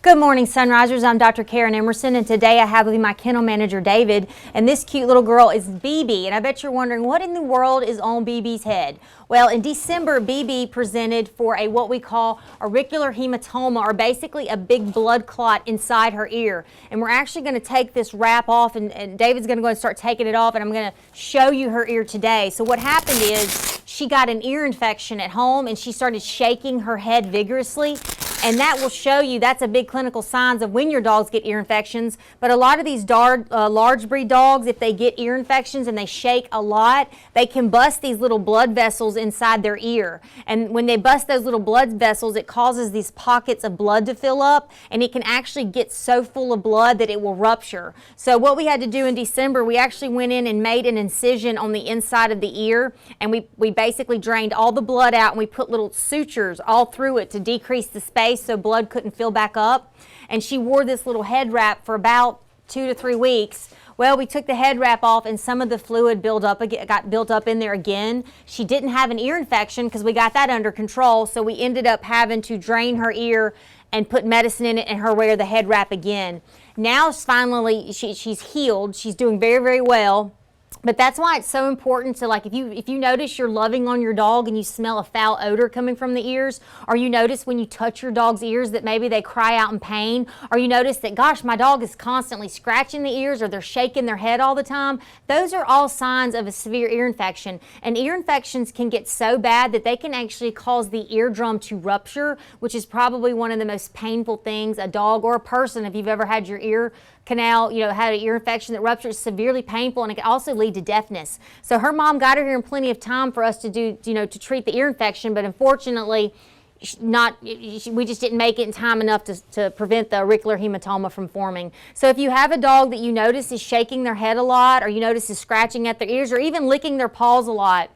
Good morning, Sunrisers. I'm Dr. Karen Emerson, and today I have with me my kennel manager, David, and this cute little girl is BB, and I bet you're wondering what in the world is on BB's head. Well, in December, BB presented for what we call auricular hematoma, or basically a big blood clot inside her ear, and we're actually going to take this wrap off, and David's going to go and start taking it off, and I'm going to show you her ear today. So what happened is she got an ear infection at home, and she started shaking her head vigorously. And that will show you, that's a big clinical signs of when your dogs get ear infections. But a lot of these large breed dogs, if they get ear infections and they shake a lot, they can bust these little blood vessels inside their ear. And when they bust those little blood vessels, it causes these pockets of blood to fill up, and it can actually get so full of blood that it will rupture. So what we had to do in December, we actually went in and made an incision on the inside of the ear, and we basically drained all the blood out, and we put little sutures all through it to decrease the space so blood couldn't fill back up. And she wore this little head wrap for about 2 to 3 weeks. Well, we took the head wrap off and some of the fluid got built up in there again. She didn't have an ear infection because we got that under control, so we ended up having to drain her ear and put medicine in it and her wear the head wrap again. Now finally she's healed. She's doing very, very well. But that's why it's so important to, like, if you notice you're loving on your dog and you smell a foul odor coming from the ears, or you notice when you touch your dog's ears that maybe they cry out in pain, or you notice that, gosh, my dog is constantly scratching the ears or they're shaking their head all the time, those are all signs of a severe ear infection. And ear infections can get so bad that they can actually cause the eardrum to rupture, which is probably one of the most painful things a dog or a person, if you've ever had your ear canal, had an ear infection that ruptures, severely painful, and it can also lead to deafness. So her mom got her here in plenty of time for us to do, to treat the ear infection, but unfortunately, we just didn't make it in time enough to prevent the auricular hematoma from forming. So if you have a dog that you notice is shaking their head a lot, or you notice is scratching at their ears, or even licking their paws a lot,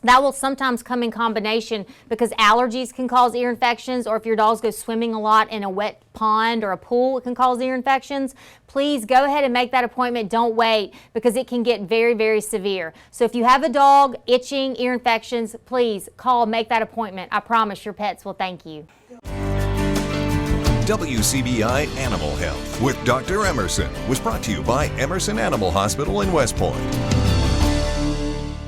that will sometimes come in combination because allergies can cause ear infections, or if your dogs go swimming a lot in a wet pond or a pool, it can cause ear infections. Please go ahead and make that appointment. Don't wait, because it can get very, very severe. So if you have a dog, itching, ear infections, please call, make that appointment. I promise your pets will thank you. WCBI Animal Health with Dr. Emerson was brought to you by Emerson Animal Hospital in West Point.